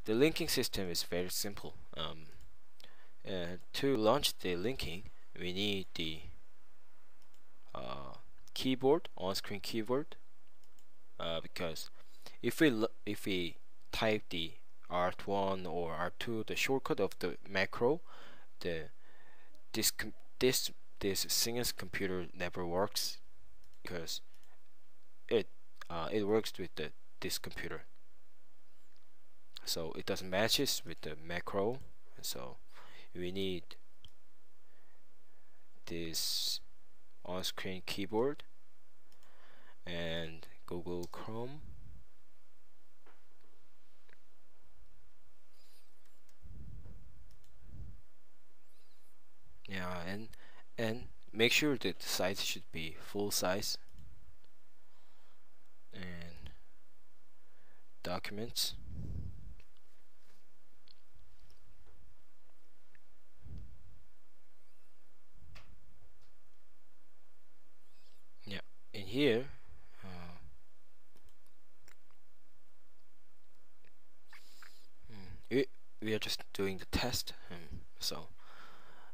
The linking system is very simple. To launch the linking, we need the keyboard, on-screen keyboard, because if we type the Alt1 or R2, the shortcut of the macro, the this this this Sinus computer never works, because it works with this computer, so it doesn't matches with the macro. So we need this on-screen keyboard and Google Chrome. Yeah, and make sure that the size should be full size. And documents. Yeah, in here, we, we are just doing the test. So,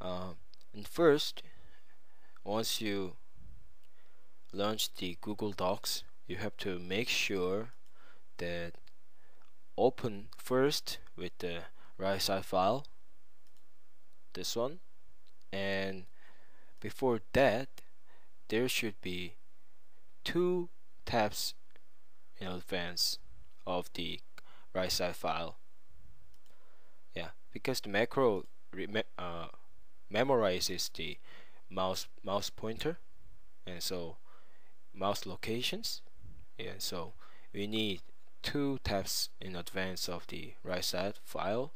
and first, once you launch the Google Docs, you have to make sure that open first with the RAISI file, this one, and before that, there should be two tabs in advance of the RAISI file. Yeah, because the macro memorizes the mouse pointer, and so mouse locations. Yeah, so we need two tabs in advance of the RAISI file.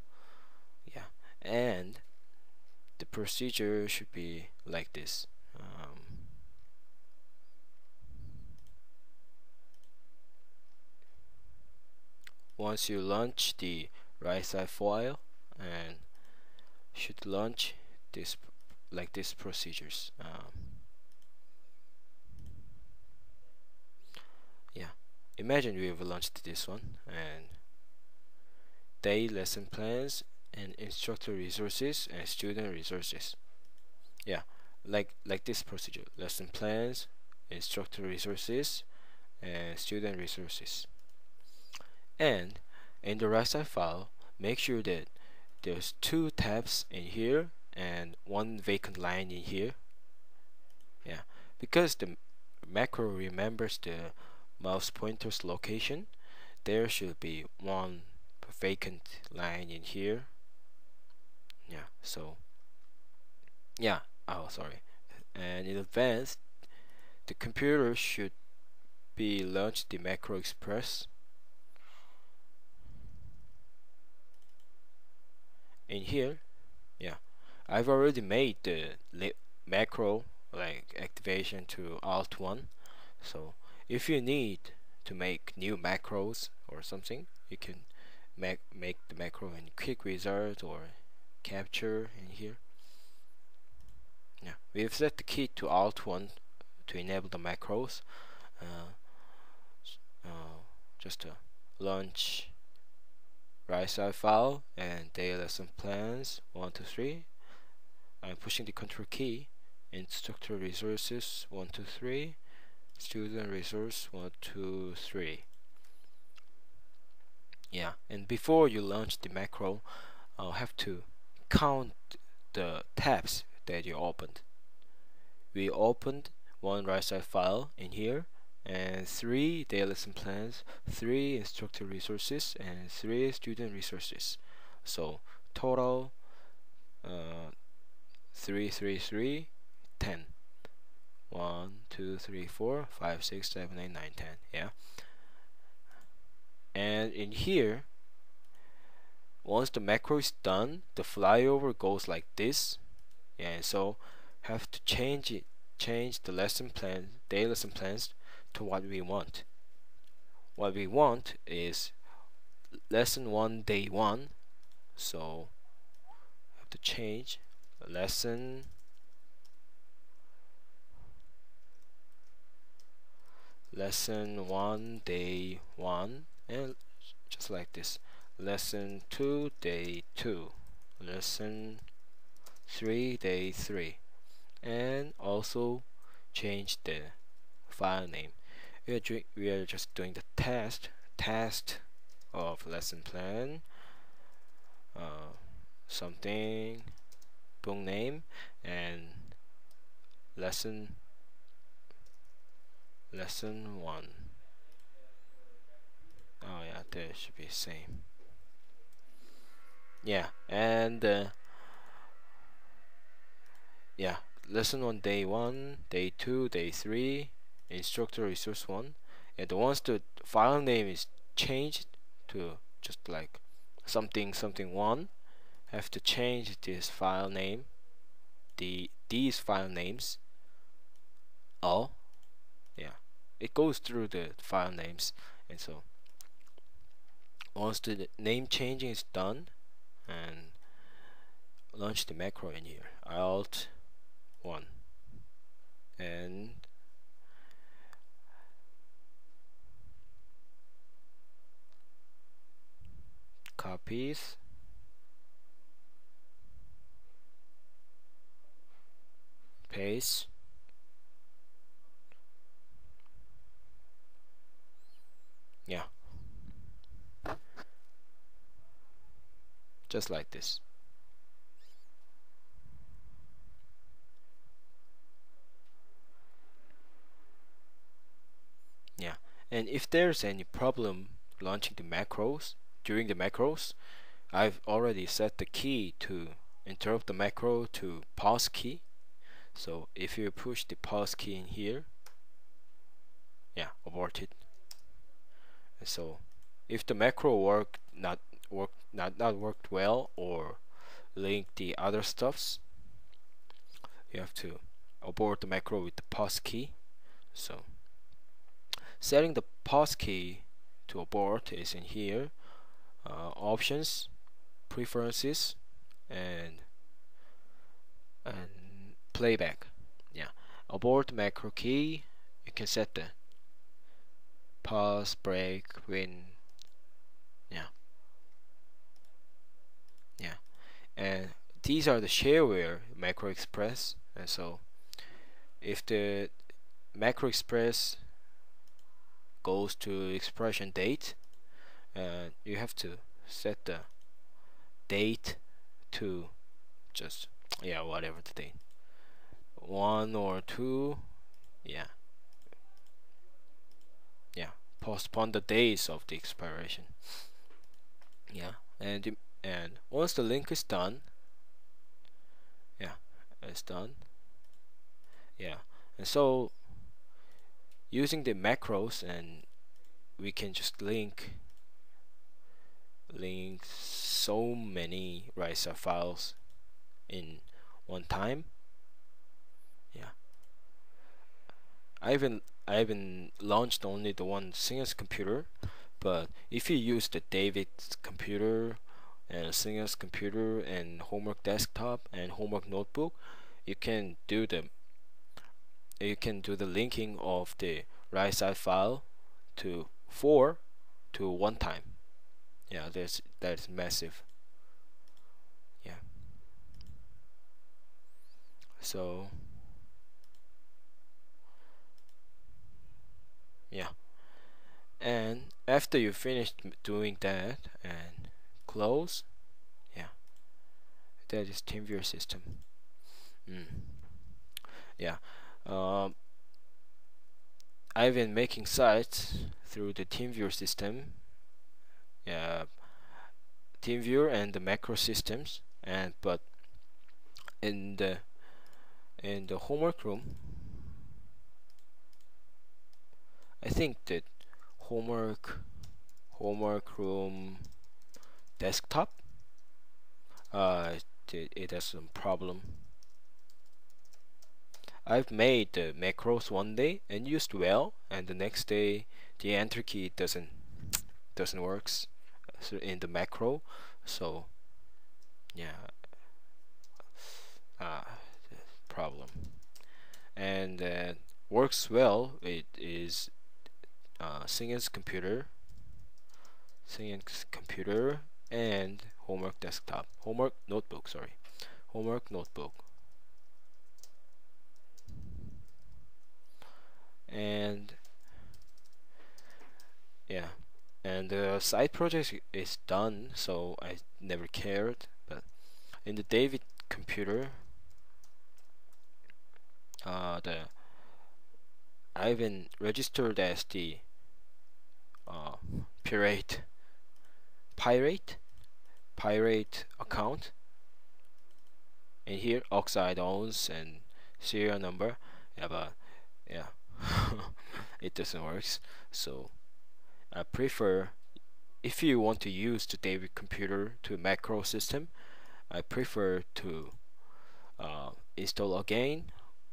Yeah, and the procedure should be like this. Once you launch the RAISI file, and should launch this like this procedures. Yeah, imagine we've launched this one, and day lesson plans and instructor resources and student resources. Yeah, like this procedure: lesson plans, instructor resources, and student resources. And in the RAISI file, make sure that there's two tabs in here and one vacant line in here. Yeah, because the macro remembers the mouse pointer's location, there should be one vacant line in here. Yeah, so yeah, oh sorry. And in advance, the computer should be launched the macro express. In here, yeah, I've already made the macro like activation to Alt1. So if you need to make new macros or something, you can make the macro in quick result or capture in here. Yeah, we've set the key to Alt1 to enable the macros. Uh, just to launch RAISI file and day lesson plans 1 2 3. I'm pushing the control key. Instructor resources 1 2 3. Student resource 1 2 3. Yeah, and before you launch the macro, I'll have to count the tabs that you opened. We opened one RAISI file in here, and 3 day lesson plans, 3 instructor resources, and 3 student resources. So total 3 3 3 10. 1 2 3 4 5 6 7 8 9 10. Yeah, and in here, once the macro is done, the flyover goes like this. And so have to change the lesson plan, day lesson plans, to what we want. What we want is lesson 1 day 1. So have to change lesson 1 day 1, and just like this, lesson 2 day 2, lesson 3 day 3, and also change the file name. We are just doing the test of lesson plan, something book name, and lesson 1. Oh yeah, there should be same. Yeah, and yeah, lesson 1 day 1, day 2, day 3, instructor resource 1. And once the file name is changed to just like something 1, have to change this file name, these file names. Oh yeah, it goes through the file names. And so once the name changing is done, and launch the macro in here, alt 1, and copies, paste, yeah, just like this. Yeah, and if there's any problem launching the macros during the macros, I've already set the key to interrupt the macro to pause key. So if you push the pause key in here, yeah, abort it. And so if the macro not worked well, or link the other stuffs, you have to abort the macro with the pause key. So setting the pause key to abort is in here, options, preferences, and playback. Yeah, abort macro key. You can set the pause, break, win. Yeah, yeah, and these are the shareware macro express. And so if the macro express goes to expression date, you have to set the date to just, yeah, whatever the date, 1 or 2. Yeah, yeah, postpone the days of the expiration. Yeah, and once the link is done, yeah, it's done. Yeah, and so using the macros, and we can just link so many RISA files in one time. Yeah, I haven't launched only the one Singer's computer, but if you use the David's computer and Singer's computer and homework desktop and homework notebook, you can do the linking of the right side file to 4 to 1 time. Yeah, that's massive. Yeah, so yeah, and after you finished doing that and close, yeah, that is TeamViewer system. Yeah, I've been making sites through the TeamViewer system. Yeah, TeamViewer and the macro systems, and but in the homework room, I think that homework room desktop, it has some problem. I've made the macros one day and used well, and the next day the enter key doesn't works in the macro. So yeah, problem. And works well. It is Singen's computer and homework desktop, homework notebook, sorry, homework notebook. And yeah, and the side project is done, so I never cared. But in the David computer, the I've been registered as the uh, pirate pirate pirate account, and here Oxide owns and serial number. Yeah, but yeah, it doesn't work. So I prefer, if you want to use the David computer to macro system, I prefer to install again,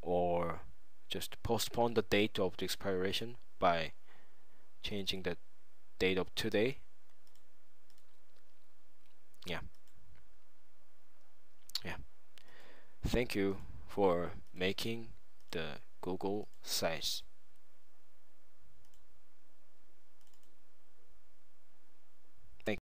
or just postpone the date of the expiration by changing the date of today. Yeah, yeah. Thank you for making the Google sites.